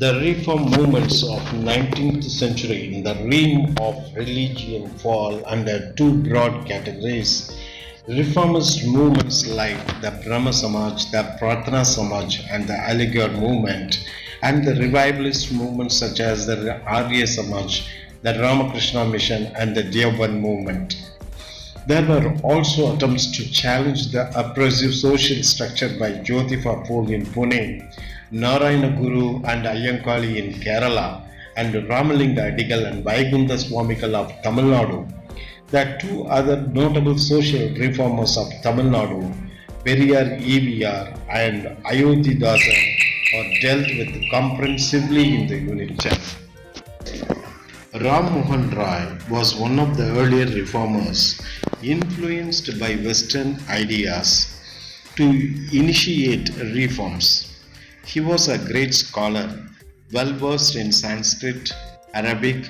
The reform movements of 19th century in the realm of religion fall under two broad categories. Reformist movements like the Brahma Samaj, the Pratna Samaj and the Aligarh movement, and the revivalist movements such as the Arya Samaj, the Ramakrishna Mission and the Deoband movement. There were also attempts to challenge the oppressive social structure by Jyotifa Phule in Pune, Narayana Guru and Ayyankali in Kerala, and Ramalinga Adigal and Vaikunta Swamikal of Tamil Nadu. The two other notable social reformers of Tamil Nadu, Periyar EVR and Ayodhyadasan, are dealt with comprehensively in the unit chapter. Ram Mohan Roy was one of the earlier reformers influenced by Western ideas to initiate reforms. He was a great scholar, well versed in Sanskrit, Arabic,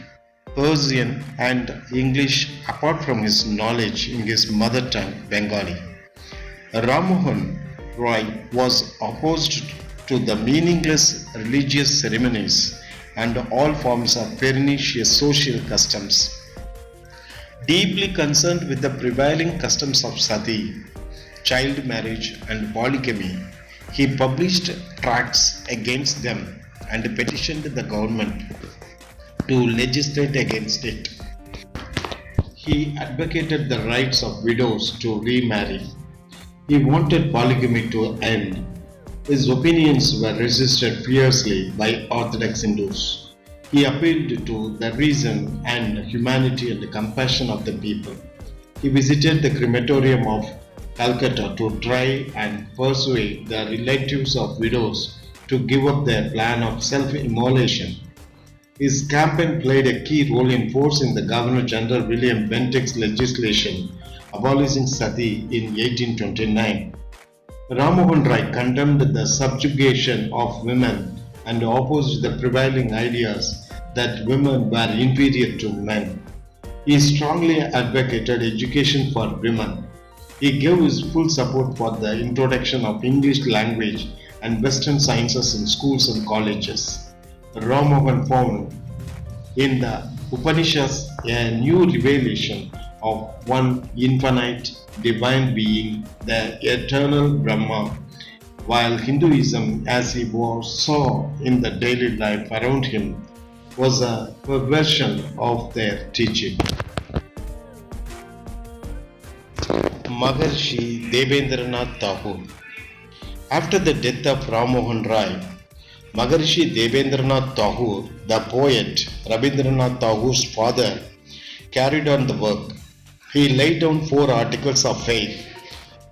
Persian and English apart from his knowledge in his mother tongue Bengali. Ram Mohan Roy was opposed to the meaningless religious ceremonies and all forms of pernicious social customs. Deeply concerned with the prevailing customs of sati, child marriage and polygamy, he published tracts against them and petitioned the government to legislate against it. He advocated the rights of widows to remarry. He wanted polygamy to end. His opinions were resisted fiercely by Orthodox Hindus. He appealed to the reason and humanity and the compassion of the people. He visited the crematorium of Calcutta to try and persuade the relatives of widows to give up their plan of self-immolation. His campaign played a key role in forcing the Governor General William Bentinck's legislation abolishing sati in 1829. Ram Mohan Roy condemned the subjugation of women and opposed the prevailing ideas that women were inferior to men. He strongly advocated education for women. He gave his full support for the introduction of English language and Western sciences in schools and colleges. Ram Mohan found in the Upanishads a new revelation of one infinite divine being, the eternal Brahma, while Hinduism, as he saw in the daily life around him, was a perversion of their teaching. Maharshi Debendranath Tagore. After the death of Ram Mohan Roy, Maharshi Debendranath Tagore, the poet Rabindranath Tagore's father, carried on the work. He laid down 4 articles of faith.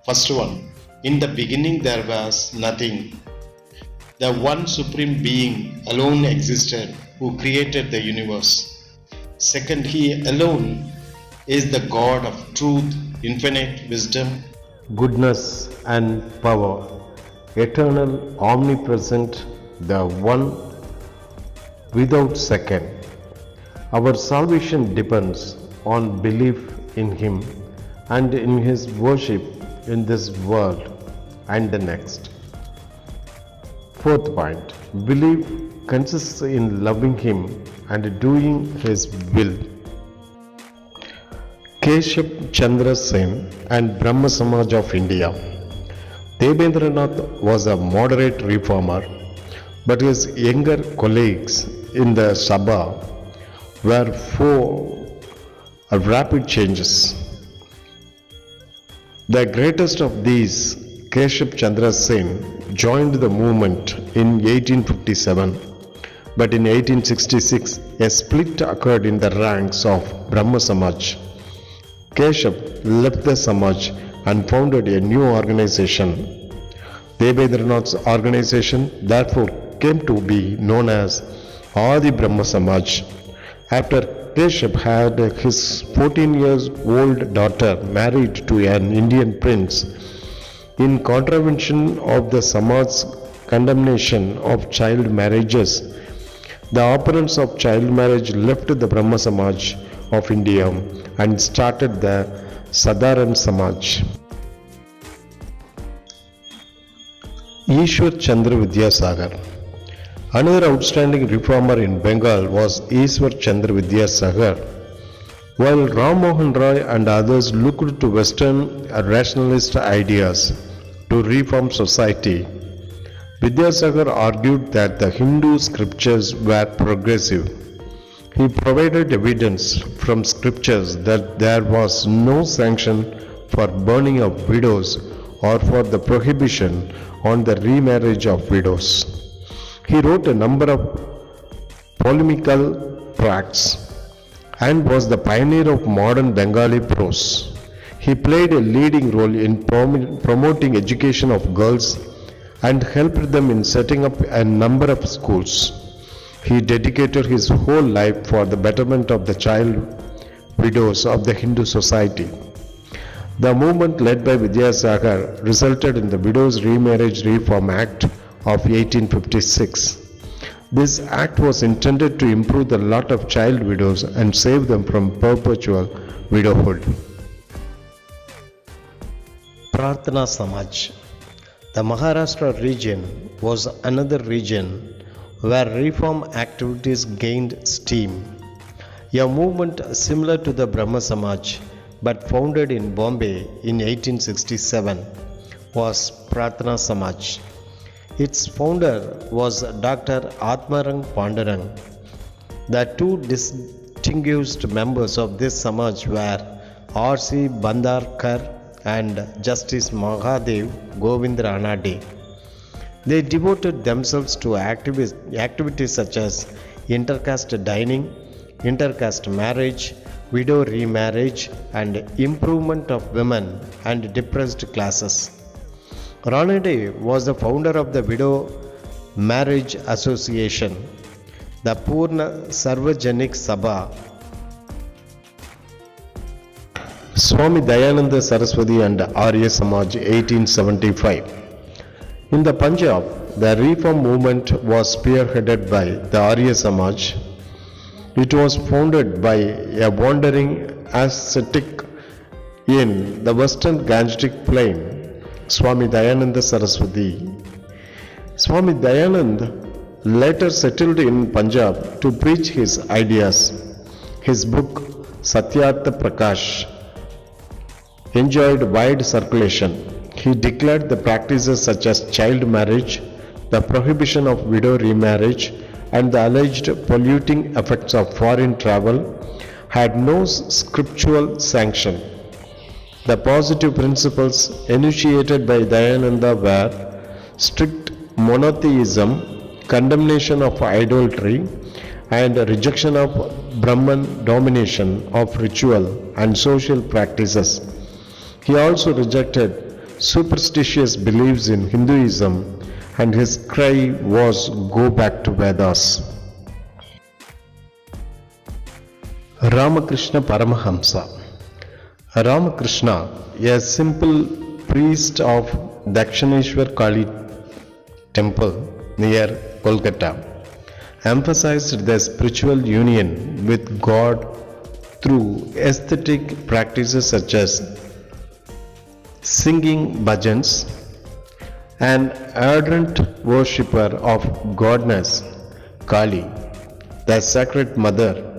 First one, in the beginning there was nothing. The one supreme being alone existed who created the universe. Second, he alone is the God of truth, infinite wisdom, goodness and power, eternal, omnipresent, the one without second. Our salvation depends on belief in him and in his worship in this world and the next. Fourth point, belief consists in loving him and doing his will. Keshav Chandra Sen and Brahma Samaj of India. Debendranath was a moderate reformer, but his younger colleagues in the Sabha were for rapid changes. The greatest of these, Keshav Chandra Sen, joined the movement in 1857, but in 1866 a split occurred in the ranks of Brahma Samaj. Keshav left the Samaj and founded a new organization. Debendranath's organization therefore came to be known as Adi Brahma Samaj. After Keshav had his 14-year-old daughter married to an Indian prince, in contravention of the Samaj's condemnation of child marriages, the opponents of child marriage left the Brahma Samaj of India and started the Sadharan Samaj. Ishwar Chandra Vidyasagar. Another outstanding reformer in Bengal was Ishwar Chandra Vidyasagar. While Ram Mohan Roy and others looked to Western rationalist ideas to reform society, Vidyasagar argued that the Hindu scriptures were progressive. He provided evidence from scriptures that there was no sanction for burning of widows or for the prohibition on the remarriage of widows. He wrote a number of polemical tracts and was the pioneer of modern Bengali prose. He played a leading role in promoting education of girls and helped them in setting up a number of schools. He dedicated his whole life for the betterment of the child widows of the Hindu society. The movement led by Vidyasagar resulted in the Widows Remarriage Reform Act of 1856. This act was intended to improve the lot of child widows and save them from perpetual widowhood. Prarthana Samaj. The Maharashtra region was another region where reform activities gained steam. A movement similar to the Brahma Samaj but founded in Bombay in 1867 was Prarthana Samaj. Its founder was Dr. Atmarang Pandurang. The two distinguished members of this Samaj were R.C. Bandarkar and Justice Mahadev Govindra Anade. They devoted themselves to activities such as intercaste dining, intercaste marriage, widow remarriage, and improvement of women and depressed classes. Ranade was the founder of the Widow Marriage Association, the Purna Sarvajanik Sabha. Swami Dayananda Saraswati and Arya Samaj 1875. In the Punjab, the reform movement was spearheaded by the Arya Samaj. It was founded by a wandering ascetic in the western Gangetic plain, Swami Dayananda Saraswati. Swami Dayananda later settled in Punjab to preach his ideas. His book Satyartha Prakash enjoyed wide circulation. He declared the practices such as child marriage, the prohibition of widow remarriage, and the alleged polluting effects of foreign travel had no scriptural sanction. The positive principles enunciated by Dayananda were strict monotheism, condemnation of idolatry, and rejection of Brahman domination of ritual and social practices. He also rejected superstitious beliefs in Hinduism, and his cry was "Go back to Vedas." Ramakrishna Paramahamsa. Ramakrishna, a simple priest of Dakshineshwar Kali temple near Kolkata, emphasized the spiritual union with God through aesthetic practices such as singing bhajans. An ardent worshipper of goddess Kali, the sacred mother,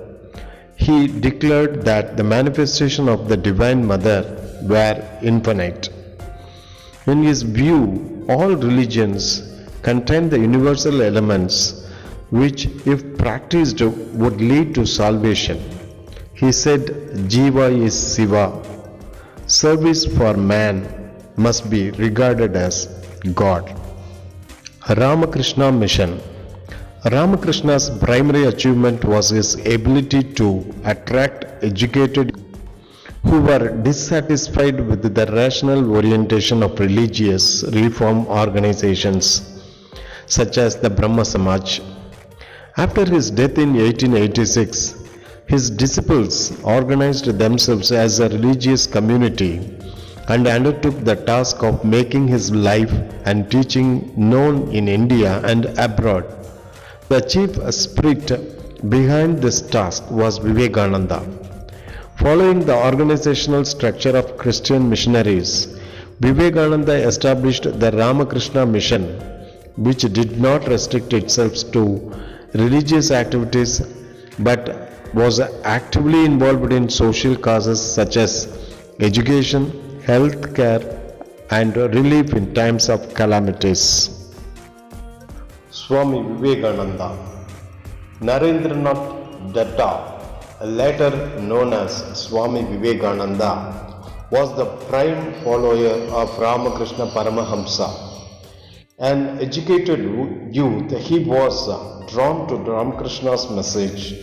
he declared that the manifestation of the divine mother were infinite. In his view, all religions contain the universal elements which, if practiced, would lead to salvation. He said, Jiva is Siva. Service for man must be regarded as God. Ramakrishna Mission. Ramakrishna's primary achievement was his ability to attract educated who were dissatisfied with the rational orientation of religious reform organizations such as the Brahma Samaj. After his death in 1886, his disciples organized themselves as a religious community and undertook the task of making his life and teaching known in India and abroad. The chief spirit behind this task was Vivekananda. Following the organizational structure of Christian missionaries, Vivekananda established the Ramakrishna Mission which did not restrict itself to religious activities but was actively involved in social causes such as education, health care, and relief in times of calamities. Swami Vivekananda. Narendranath Datta, later known as Swami Vivekananda, was the prime follower of Ramakrishna Paramahamsa. An educated youth, he was drawn to Ramakrishna's message.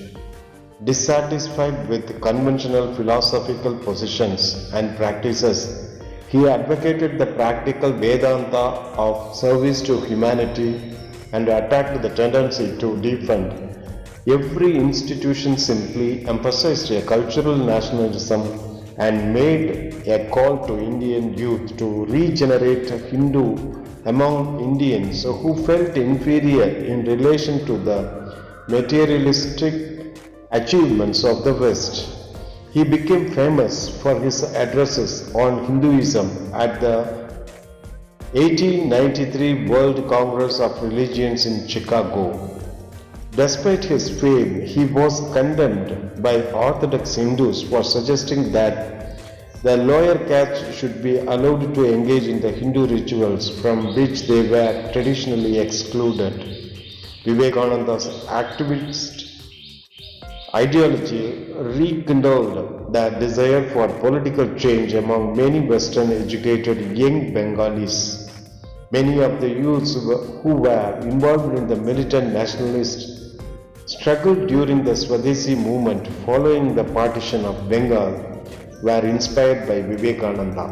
Dissatisfied with conventional philosophical positions and practices, he advocated the practical Vedanta of service to humanity and attacked the tendency to defund every institution, simply emphasized a cultural nationalism and made a call to Indian youth to regenerate Hindu among Indians who felt inferior in relation to the materialistic achievements of the West. He became famous for his addresses on Hinduism at the 1893 World Congress of Religions in Chicago. Despite his fame, he was condemned by Orthodox Hindus for suggesting that the lower caste should be allowed to engage in the Hindu rituals from which they were traditionally excluded. Vivekananda's activist ideology rekindled the desire for political change among many Western educated young Bengalis. Many of the youths who were involved in the militant nationalist struggle during the Swadeshi movement following the partition of Bengal were inspired by Vivekananda.